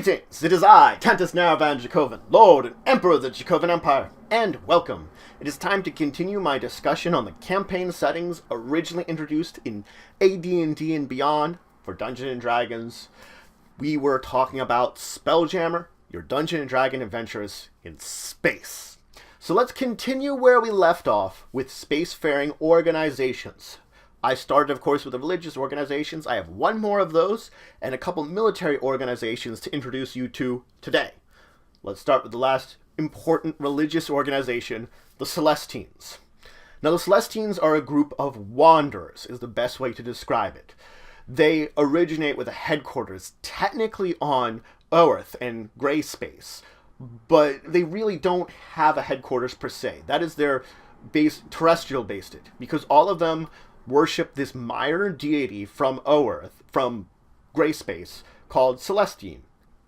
Greetings! It is I, Tantus Naravan Dracovin, Lord and Emperor of the Dracovin Empire, and welcome. It is time to continue my discussion on the campaign settings originally introduced in AD&D and beyond for Dungeons & Dragons. We were talking about Spelljammer, your Dungeons & Dragon adventures in space. So let's continue where we left off with spacefaring organizations. I started, of course, with the religious organizations. I have one more of those, and a couple military organizations to introduce you to today. Let's start with the last important religious organization, the Celestians. Now, the Celestians are a group of wanderers, is the best way to describe it. They originate with a headquarters technically on Earth and gray space, but they really don't have a headquarters per se. That is their base, terrestrial based it, because all of them worship this minor deity from Earth, from gray space, called Celestian.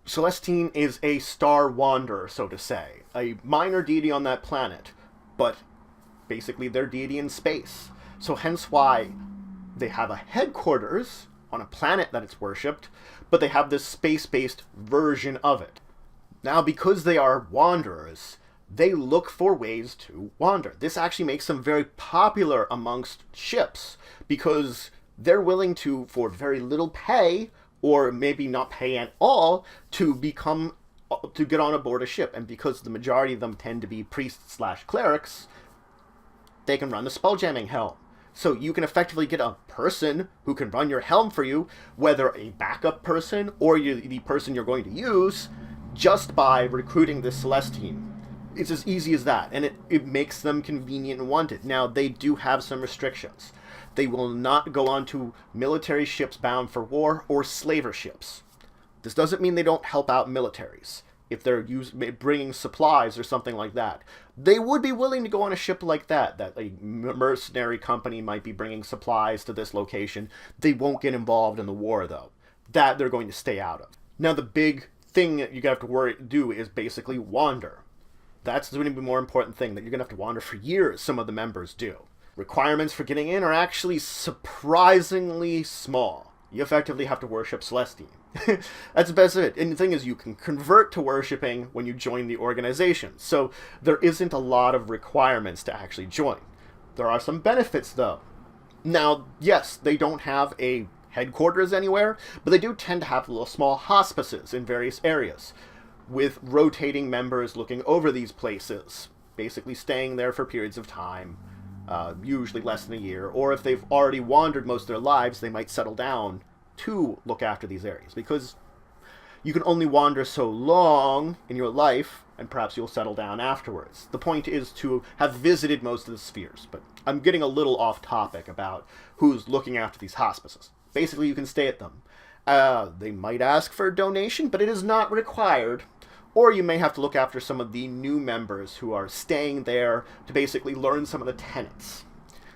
Celestian is a star wanderer, so to say, a minor deity on that planet, but basically their deity in space. So hence why they have a headquarters on a planet that it's worshipped, but they have this space-based version of it. Now, because they are wanderers, they look for ways to wander. This actually makes them very popular amongst ships because they're willing to, for very little pay, or maybe not pay at all, to get on aboard a ship. And because the majority of them tend to be priests/clerics, they can run the spelljamming helm. So you can effectively get a person who can run your helm for you, whether a backup person or the person you're going to use, just by recruiting this Celestian. It's as easy as that, and it makes them convenient and wanted. Now, they do have some restrictions. They will not go onto military ships bound for war or slaver ships. This doesn't mean they don't help out militaries. If they're bringing supplies or something like that, they would be willing to go on a ship like that a mercenary company might be bringing supplies to this location. They won't get involved in the war, though. That they're going to stay out of. Now, the big thing that you have to do is basically wander. That's going to be the more important thing, that you're going to have to wander for years, some of the members do. Requirements for getting in are actually surprisingly small. You effectively have to worship Celestian. That's the best of it. And the thing is, you can convert to worshipping when you join the organization. So there isn't a lot of requirements to actually join. There are some benefits, though. Now, yes, they don't have a headquarters anywhere, but they do tend to have little small hospices in various areas, with rotating members looking over these places, basically staying there for periods of time, usually less than a year, or if they've already wandered most of their lives, they might settle down to look after these areas, because you can only wander so long in your life, and perhaps you'll settle down afterwards. The point is to have visited most of the spheres, but I'm getting a little off topic about who's looking after these hospices. Basically, you can stay at them. They might ask for a donation, but it is not required. Or you may have to look after some of the new members who are staying there to basically learn some of the tenets.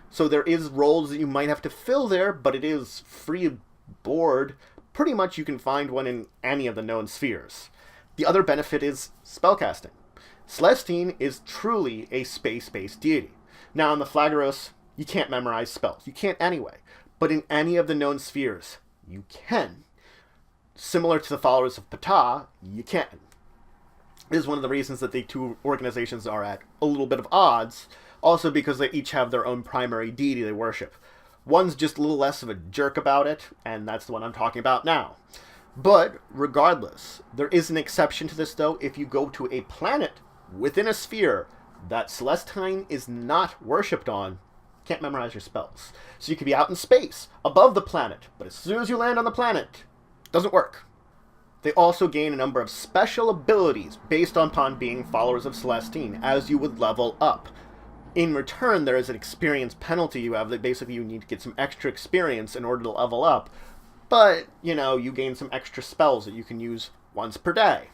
So there is roles that you might have to fill there, but it is free board. Pretty much you can find one in any of the known spheres. The other benefit is spellcasting. Celestian is truly a space-based deity. Now, in the Flagaros, you can't memorize spells. You can't anyway. But in any of the known spheres, you can. Similar to the followers of Ptah, you can. This is one of the reasons that the two organizations are at a little bit of odds, also because they each have their own primary deity they worship. One's just a little less of a jerk about it, and that's the one I'm talking about now. But regardless, there is an exception to this, though. If you go to a planet within a sphere that Celestine is not worshipped on, can't memorize your spells. So you could be out in space, above the planet, but as soon as you land on the planet, it doesn't work. They also gain a number of special abilities based upon being followers of Celestine, as you would level up. In return, there is an experience penalty you have that basically you need to get some extra experience in order to level up. But, you gain some extra spells that you can use once per day.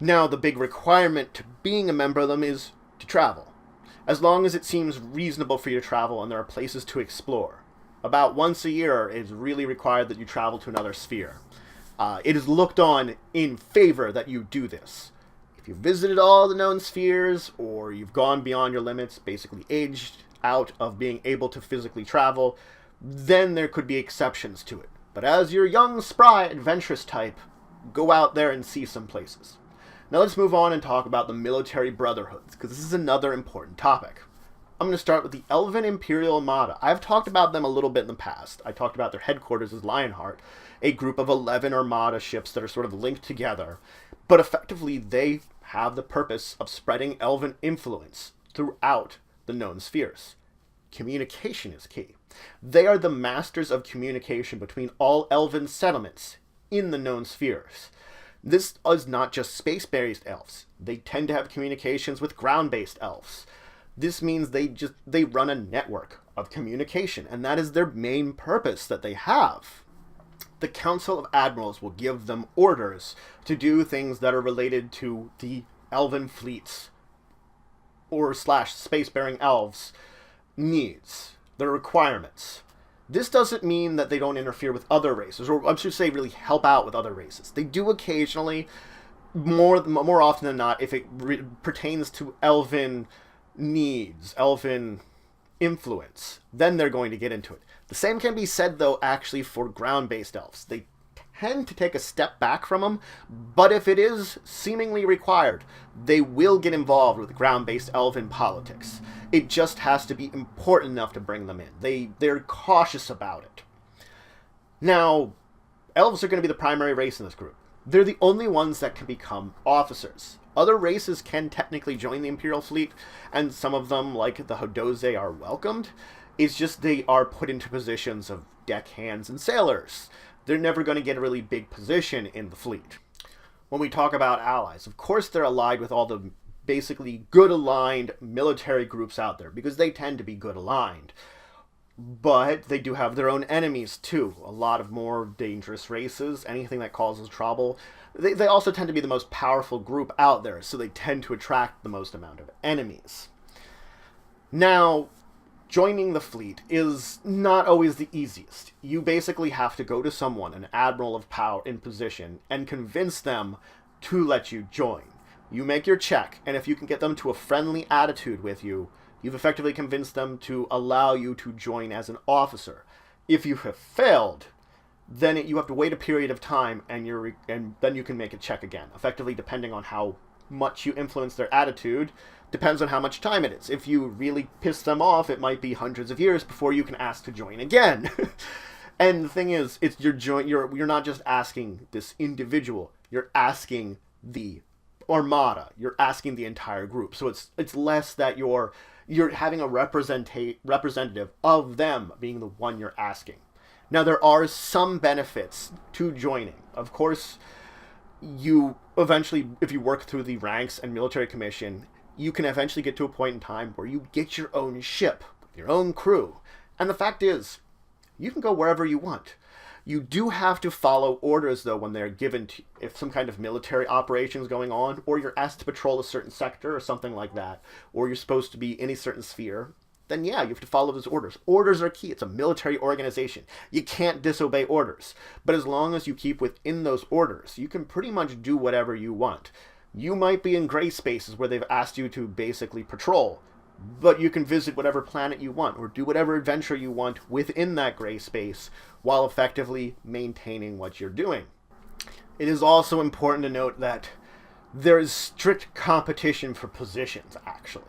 Now, the big requirement to being a member of them is to travel. As long as it seems reasonable for you to travel and there are places to explore. About once a year, it is really required that you travel to another sphere. It is looked on in favor that you do this. If you've visited all the known spheres, or you've gone beyond your limits, basically aged out of being able to physically travel, then there could be exceptions to it. But as your young, spry, adventurous type, go out there and see some places. Now let's move on and talk about the military brotherhoods, because this is another important topic. I'm going to start with the Elven Imperial Armada. I've talked about them a little bit in the past. I talked about their headquarters as Lionheart, a group of 11 Armada ships that are sort of linked together. But effectively, they have the purpose of spreading Elven influence throughout the known spheres. Communication is key. They are the masters of communication between all Elven settlements in the known spheres. This is not just space-based elves. They tend to have communications with ground-based elves. This means they run a network of communication, and that is their main purpose that they have. The Council of Admirals will give them orders to do things that are related to the Elven fleets or / spacefaring elves' needs, their requirements. This doesn't mean that they don't interfere with other races, or I should say really help out with other races. They do occasionally, more often than not, if it pertains to Elven needs, Elven influence, then they're going to get into it. The same can be said, though, actually for ground-based elves. They tend to take a step back from them, but if it is seemingly required, they will get involved with ground-based elven politics. It just has to be important enough to bring them in. They're cautious about it. Now, elves are going to be the primary race in this group. They're the only ones that can become officers. Other races can technically join the Imperial Fleet, and some of them, like the Hodose, are welcomed. It's just they are put into positions of deckhands and sailors. They're never going to get a really big position in the fleet. When we talk about allies, of course they're allied with all the basically good-aligned military groups out there, because they tend to be good-aligned. But they do have their own enemies, too. A lot of more dangerous races, anything that causes trouble. They also tend to be the most powerful group out there, so they tend to attract the most amount of enemies. Now, joining the fleet is not always the easiest. You basically have to go to someone, an admiral of power in position, and convince them to let you join. You make your check, and if you can get them to a friendly attitude with you, you've effectively convinced them to allow you to join as an officer. If you have failed, then you have to wait a period of time, and then you can make a check again. Effectively, depending on how much you influence their attitude, depends on how much time it is. If you really piss them off, it might be hundreds of years before you can ask to join again. And the thing is, you're not just asking this individual, you're asking the armada, you're asking the entire group. So it's less that you're having a representative of them being the one you're asking. Now, there are some benefits to joining. Of course, you eventually, if you work through the ranks and military commission, you can eventually get to a point in time where you get your own ship, your own crew. And the fact is, you can go wherever you want. You do have to follow orders, though, when they're given to, if some kind of military operation is going on, or you're asked to patrol a certain sector or something like that, or you're supposed to be in a certain sphere, then yeah, you have to follow those orders. Orders are key. It's a military organization. You can't disobey orders. But as long as you keep within those orders, you can pretty much do whatever you want. You might be in gray spaces where they've asked you to basically patrol, but you can visit whatever planet you want or do whatever adventure you want within that gray space while effectively maintaining what you're doing. It is also important to note that there is strict competition for positions, actually.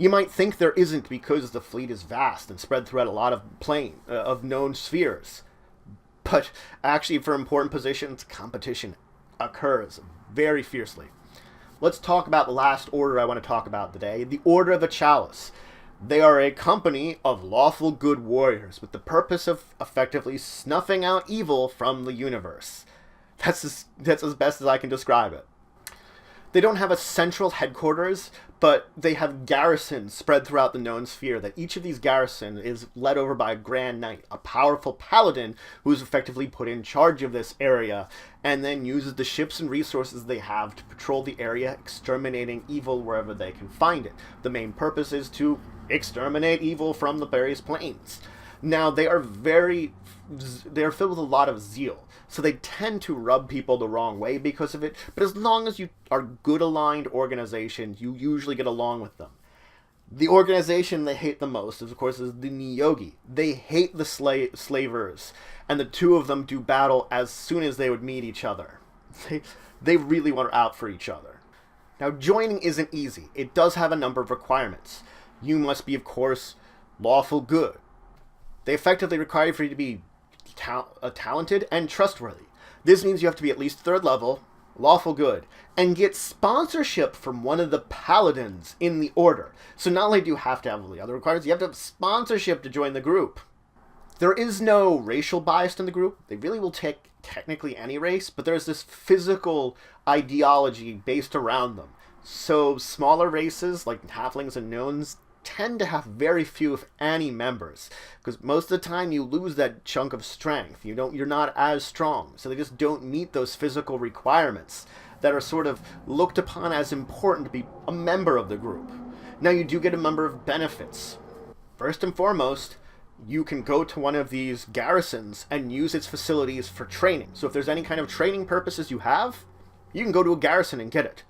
You might think there isn't because the fleet is vast and spread throughout a lot of known spheres. But actually, for important positions, competition occurs very fiercely. Let's talk about the last order I want to talk about today, the Order of the Chalice. They are a company of lawful good warriors with the purpose of effectively snuffing out evil from the universe. That's as best as I can describe it. They don't have a central headquarters, but they have garrisons spread throughout the known sphere, that each of these garrisons is led over by a Grand Knight, a powerful paladin who is effectively put in charge of this area, and then uses the ships and resources they have to patrol the area, exterminating evil wherever they can find it. The main purpose is to exterminate evil from the various planes. Now, they are filled with a lot of zeal, so they tend to rub people the wrong way because of it, but as long as you are good aligned organizations, you usually get along with them. The organization they hate the most, of course, is the Niyogi. They hate the slavers, and the two of them do battle as soon as they would meet each other. They, they really are out for each other. Now, joining isn't easy. It does have a number of requirements. You must be, of course, lawful good. They effectively require for you to be talented and trustworthy. This means you have to be at least 3rd level, lawful good, and get sponsorship from one of the paladins in the order. So not only do you have to have all the other requirements, you have to have sponsorship to join the group. There is no racial bias in the group. They really will take technically any race, but there's this physical ideology based around them. So smaller races like halflings and gnomes tend to have very few, if any, members, because most of the time you lose that chunk of strength. You're not as strong, so they just don't meet those physical requirements that are sort of looked upon as important to be a member of the group. Now, you do get a number of benefits. First and foremost, you can go to one of these garrisons and use its facilities for training. So if there's any kind of training purposes you have, you can go to a garrison and get it.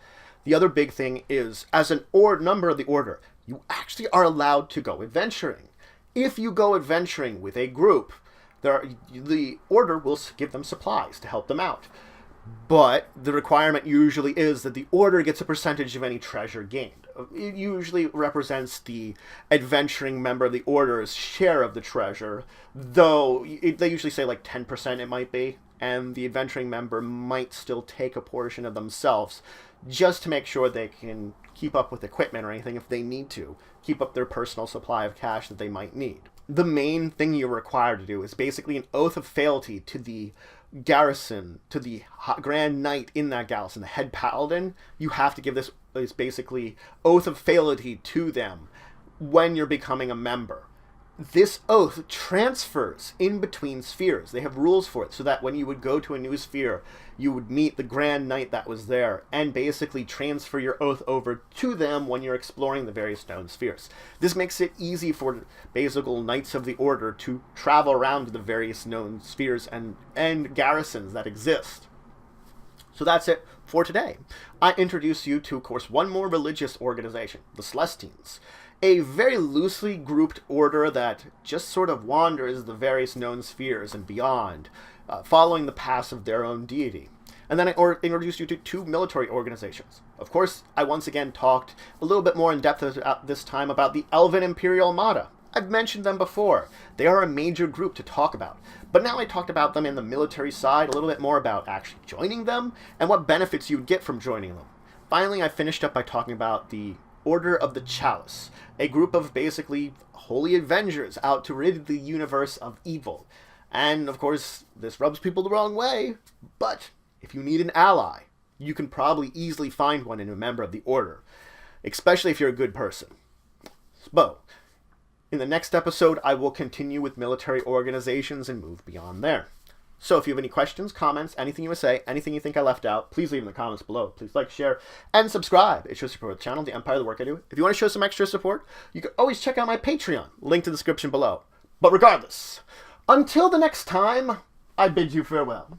The other big thing is, as an member of the order, you actually are allowed to go adventuring. If you go adventuring with a group, the order will give them supplies to help them out. But the requirement usually is that the order gets a percentage of any treasure gained. It usually represents the adventuring member of the order's share of the treasure, though they usually say like 10% it might be, and the adventuring member might still take a portion of themselves just to make sure they can keep up with equipment or anything if they need to, keep up their personal supply of cash that they might need. The main thing you're required to do is basically an oath of fealty to the garrison, to the Grand Knight in that garrison, the head paladin. You have to give this basically oath of fealty to them when you're becoming a member. This oath transfers in between spheres. They have rules for it so that when you would go to a new sphere, you would meet the Grand Knight that was there and basically transfer your oath over to them when you're exploring the various known spheres. This makes it easy for basically Knights of the Order to travel around to the various known spheres and garrisons that exist. So that's it for today. I introduce you to, of course, one more religious organization, the Celestians. A very loosely grouped order that just sort of wanders the various known spheres and beyond, following the paths of their own deity. And then I introduced you to 2 military organizations. Of course, I once again talked a little bit more in depth at this time about the Elven Imperial Fleet. I've mentioned them before. They are a major group to talk about. But now I talked about them in the military side, a little bit more about actually joining them and what benefits you would get from joining them. Finally, I finished up by talking about the Order of the Chalice, a group of basically holy avengers out to rid the universe of evil. And, of course, this rubs people the wrong way, but if you need an ally, you can probably easily find one in a member of the Order, especially if you're a good person. So, in the next episode, I will continue with military organizations and move beyond there. So if you have any questions, comments, anything you want to say, anything you think I left out, please leave in the comments below. Please like, share, and subscribe. It shows support the channel, the Empire, the work I do. If you want to show some extra support, you can always check out my Patreon. Link to the description below. But regardless, until the next time, I bid you farewell.